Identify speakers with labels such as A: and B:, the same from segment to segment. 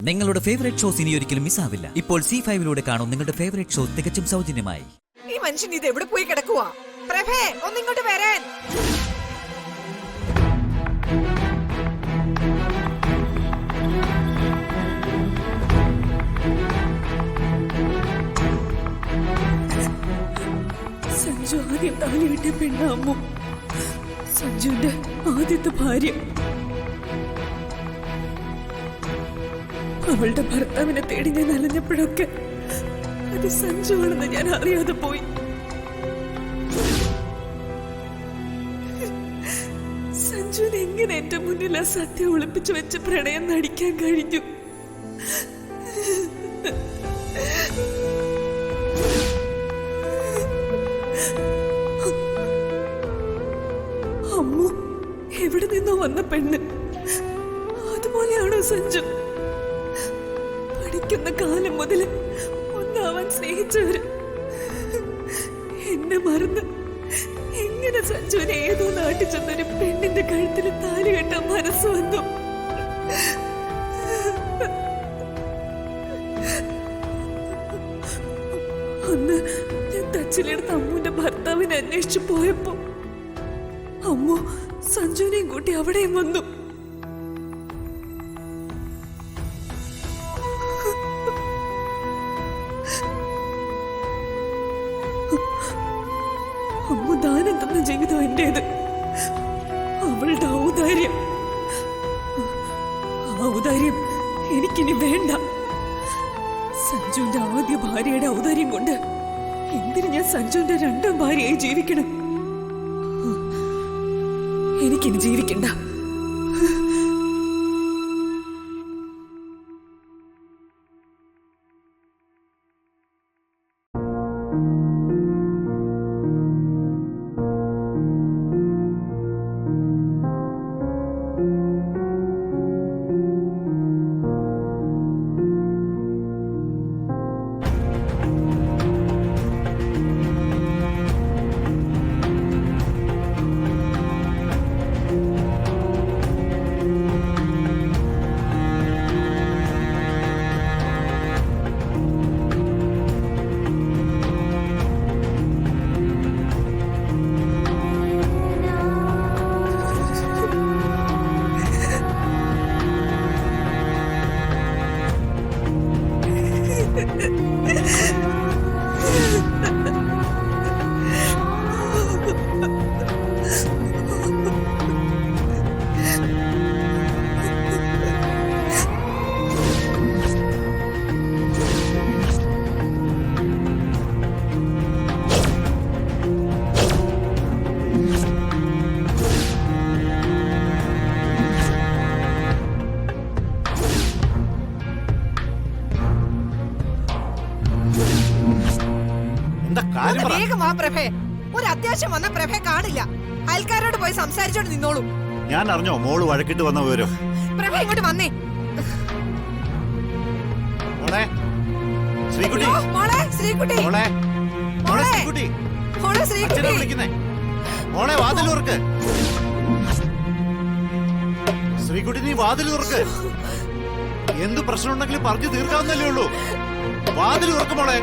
A: നിങ്ങളുടെ favourite shows ഇനി ഒരിക്കലും മിസ്സാവില്ല. ഇപ്പോൾ C5 കാണും നിങ്ങളുടെ ഫേവറേറ്റ് ഷോ തികച്ചും സൗജന്യമായി.
B: ഈ മനുഷ്യൻ ഇത് എവിടെ പോയി കിടക്കുവാ? പ്രഭേ, ഒന്നിങ്ങോട്ട് വരാൻ.
C: സഞ്ജു ആദ്യം താലി വിട്ട പെണ്ണാമ്മു, സഞ്ജുവിന്റെ ആദ്യത്തെ ഭാര്യ. അവളുടെ ഭർത്താവിനെ തേടി ഞാൻ അലഞ്ഞപ്പോഴൊക്കെ അത് സഞ്ജു ആണെന്ന് ഞാൻ അറിയാതെ പോയി. സഞ്ജുവിന് എങ്ങനെ എന്റെ മുന്നിൽ ആ സത്യം ഒളിപ്പിച്ചു വെച്ച് പ്രണയം നടിക്കാൻ കഴിഞ്ഞു? അമ്മു എവിടെ നിന്നോ വന്ന പെണ്ണ്, അതുപോലെയാണോ സഞ്ജു? പഠിക്കുന്ന കാലം മുതൽ ഒന്നാവാൻ സ്നേഹിച്ചവര് എന്നെ മറന്ന് എങ്ങനെ സഞ്ജുവിനെ ഏതോ നാട്ടിൽ ചെന്നൊരു പെണ്ണിന്റെ കഴുത്തിൽ താലി കെട്ടാൻ മനസ്സ് വന്നു? അന്ന് ഞാൻ തച്ചിലെടുത്ത് അമ്മുവിന്റെ ഭർത്താവിനെ അന്വേഷിച്ചു പോയപ്പോ അമ്മു സഞ്ജുവിനെയും കൂട്ടി അവിടെയും വന്നു. അമ്മ ദാനം തന്ന ജീവിതം എന്റേത്, അവളുടെ ഔദാര്യം. ആ ഔദാര്യം എനിക്കിനി വേണ്ട. സഞ്ജുവിന്റെ ആദ്യ ഭാര്യയുടെ ഔദാര്യം കൊണ്ട് എന്തിനു ഞാൻ സഞ്ജുവിന്റെ രണ്ടാം ഭാര്യയായി ജീവിക്കണം? എനിക്കിനി ജീവിക്കണ്ട.
B: വേഗം വാ പ്രഭേ, ഒരു അത്യാവശ്യം വന്ന പ്രഭേ കാണില്ല. അയൽക്കാരോട് പോയി സംസാരിച്ചോണ്ട് നിന്നോളൂ.
D: ഞാൻ അറിഞ്ഞോ മോള് വഴക്കിട്ട് വന്ന വിവരം?
B: പ്രഭേ ഇങ്ങോട്ട് വന്നേ.
D: മോളെ ശ്രീകുട്ടി,
B: മോളെ ശ്രീകുട്ടി,
D: മോളെ മോളെ ശ്രീകുട്ടി,
B: മോളെ ശ്രീകുട്ടി,
D: വിളിക്കുന്നേ. മോളെ വാതിൽ തുറക്ക്. ശ്രീകുട്ടി നീ വാതിൽ തുറക്ക്. എന്ത് പ്രശ്നം ഉണ്ടെങ്കിലും പറഞ്ഞു തീർക്കാവുന്നല്ലേ ഉള്ളൂ. വാതിൽ തുറക്ക് മോളെ.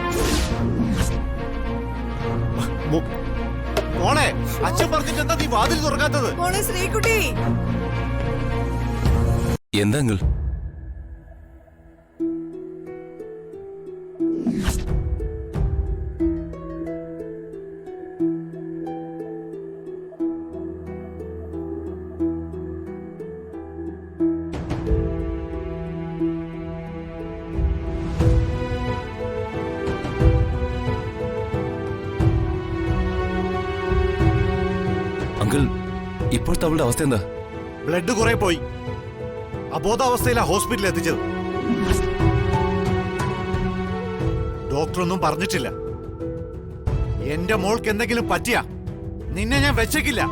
D: മോളെ അച്ഛൻ പറഞ്ഞിട്ട് എന്താ നീ വാതിൽ തുറക്കാത്തത്?
B: മോളെ ശ്രീകുട്ടി.
E: എന്താ അങ്കിൾ? അങ്കിൾ ഇപ്പോഴത്തെ അവളുടെ അവസ്ഥ എന്താ?
D: ബ്ലഡ് കുറെ പോയി, അബോധാവസ്ഥയിലാ ഹോസ്പിറ്റലിൽ എത്തിച്ചത്. ഡോക്ടറൊന്നും പറഞ്ഞിട്ടില്ല. എന്റെ മോൾക്ക് എന്തെങ്കിലും പറ്റിയാ നിന്നെ ഞാൻ വെച്ചേക്കില്ല.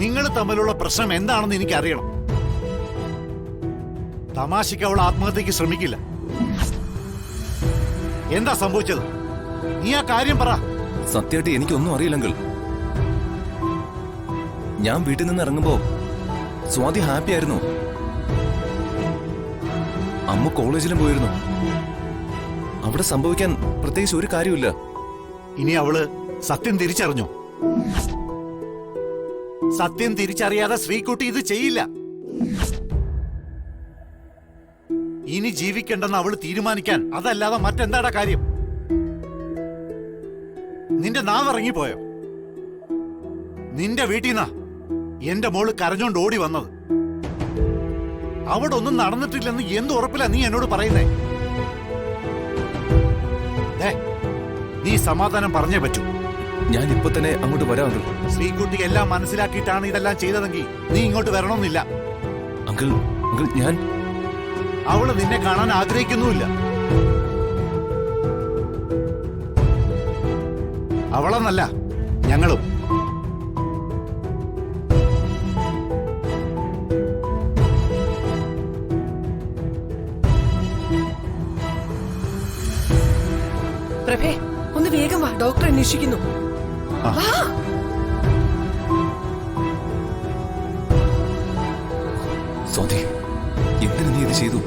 D: നിങ്ങൾ തമ്മിലുള്ള പ്രശ്നം എന്താണെന്ന് എനിക്കറിയണം. തമാശയ്ക്ക് അവൾ ആത്മഹത്യക്ക് ശ്രമിക്കില്ല. എന്താ സംഭവിച്ചത്? നീ ആ കാര്യം പറ.
E: സത്യമായിട്ട് എനിക്കൊന്നും അറിയില്ലെങ്കിൽ ഞാൻ വീട്ടിൽ നിന്ന് ഇറങ്ങുമ്പോ സ്വാതി ഹാപ്പി ആയിരുന്നു. അമ്മ കോളേജിലും പോയിരുന്നു. അവിടെ സംഭവിക്കാൻ പ്രത്യേകിച്ച് ഒരു കാര്യമില്ല.
D: ഇനി അവള് സത്യം തിരിച്ചറിഞ്ഞു. സത്യം തിരിച്ചറിയാതെ ശ്രീകുട്ടി ഇത് ചെയ്യില്ല. ഇനി ജീവിക്കണ്ടെന്ന് അവള് തീരുമാനിക്കാൻ അതല്ലാതെ മറ്റെന്താടാ കാര്യം? നിന്റെ നാവിറങ്ങിപ്പോയോ? നിന്റെ വീട്ടിൽ നിന്നാ എന്റെ മോള് കരഞ്ഞോണ്ട് ഓടി വന്നത്. അവിടെ ഒന്നും നടന്നിട്ടില്ലെന്ന് എന്ത് ഉറപ്പില്ല നീ എന്നോട് പറയുന്നേ? നീ സമാധാനം പറഞ്ഞേ പറ്റൂ.
E: ഞാൻ ഇപ്പൊ തന്നെ അങ്ങോട്ട് വരാം അങ്കിൾ.
D: ശ്രീകുട്ടി എല്ലാം മനസ്സിലാക്കിയിട്ടാണ് ഇതെല്ലാം ചെയ്തതെങ്കിൽ നീ ഇങ്ങോട്ട് വരണമെന്നില്ല.
E: അങ്കിൾ അങ്കിൾ ഞാൻ
D: അവള് നിന്നെ കാണാൻ ആഗ്രഹിക്കുന്നുമില്ല. അവളെന്നല്ല, ഞങ്ങളും.
B: പ്രഭേ, ഒന്ന് വേഗം വാ, ഡോക്ടർ അന്വേഷിക്കുന്നു. വാ.
E: സ്വാതി, എന്തിനു നീ ഇത് ചെയ്തു?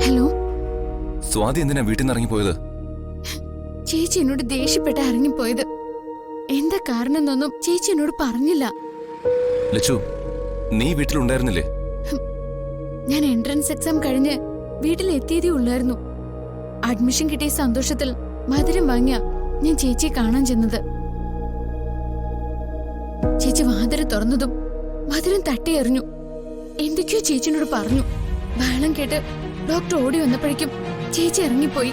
F: ഹലോ,
E: സ്വാതി എന്തിനാ വീട്ടിൽ നിന്ന് ഇറങ്ങിപ്പോയത്?
F: ചേച്ചി എന്നോട് ദേഷ്യപ്പെട്ട് ഇറങ്ങിപ്പോയത്. എന്താ കാരണം എന്നൊന്നും ചേച്ചി എന്നോട് പറഞ്ഞില്ല.
E: ലച്ചു, നീ വീട്ടിലുണ്ടായിരുന്നില്ലേ?
F: ഞാൻ എൻട്രൻസ് എക്സാം കഴിഞ്ഞ് വീട്ടിലെത്തിയതേ ഉള്ളായിരുന്നു. അഡ്മിഷൻ കിട്ടിയ സന്തോഷത്തിൽ മധുരം വാങ്ങിയ ഞാൻ ചേച്ചിയെ കാണാൻ ചെന്നത്. ചേച്ചി വാതിൽ തുറന്നതും മധുരം തട്ടിയെറിഞ്ഞു. എന്തൊക്കെയോ ചേച്ചിനോട് പറഞ്ഞു. ബഹളം കേട്ട് ഡോക്ടർ ഓടി വന്നപ്പോഴേക്കും ചേച്ചി ഇറങ്ങിപ്പോയി.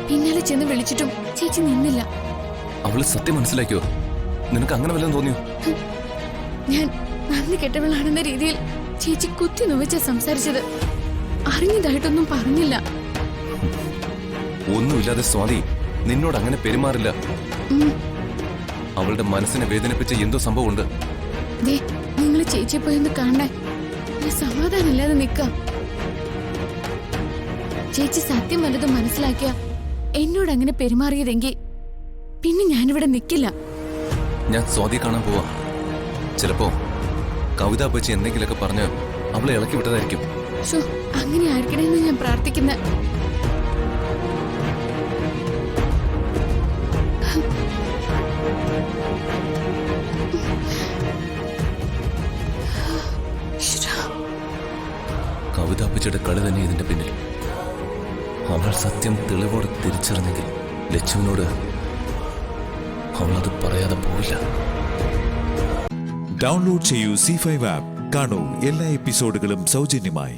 F: പിന്നാലെ ചെന്ന് വിളിച്ചിട്ടും ചേച്ചി നിന്നില്ല.
E: അവള് സത്യം മനസ്സിലാക്കിയോ? നിനക്ക് അങ്ങനെ വല്ലതും തോന്നിയോ?
F: ഞാൻ നന്ദി കെട്ടവളാണെന്ന രീതിയിൽ ചേച്ചി കുത്തി നോവിച്ച സംസാരിച്ചത്. അറിഞ്ഞതായിട്ടൊന്നും പറഞ്ഞില്ല.
E: ഒന്നുമില്ലാതെ സ്വാതി നിന്നോട് അങ്ങനെ പെരുമാറില്ല. അവളുടെ മനസ്സിനെ വേദനിപ്പിച്ച എന്തോ സംഭവമുണ്ട്.
F: നിങ്ങൾ ചേച്ചിയെ പോയൊന്ന് കാണാൻ ഞാൻ സമാധാനമില്ലാതെ നിൽക്കാം. ചേച്ചി സത്യം വല്ലതും മനസ്സിലാക്കിയ എന്നോട് അങ്ങനെ പെരുമാറിയതെങ്കിൽ പിന്നെ ഞാനിവിടെ നിൽക്കില്ല.
E: ഞാൻ സ്വാതിയെ കാണാൻ പോവാ. ചിലപ്പോ കവിത പറ്റി എന്തെങ്കിലുമൊക്കെ പറഞ്ഞ് അവളെ ഇളക്കി വിട്ടതായിരിക്കും.
F: അങ്ങനെ ആയിരിക്കണമെന്ന് ഞാൻ പ്രാർത്ഥിക്കുന്ന.
E: കവിതാപ്പച്ചയുടെ കളി തന്നെ ഇതിന്റെ പിന്നിൽ. അവൾ സത്യം തെളിവോടെ തിരിച്ചറിഞ്ഞെങ്കിൽ ലച്ചുവിനോട് അവളത് പറയാതെ പോവില്ല.
G: ഡൗൺലോഡ് ചെയ്യൂ C5 ആപ്പ്. കാണൂ എല്ലാ എപ്പിസോഡുകളും സൗജന്യമായി.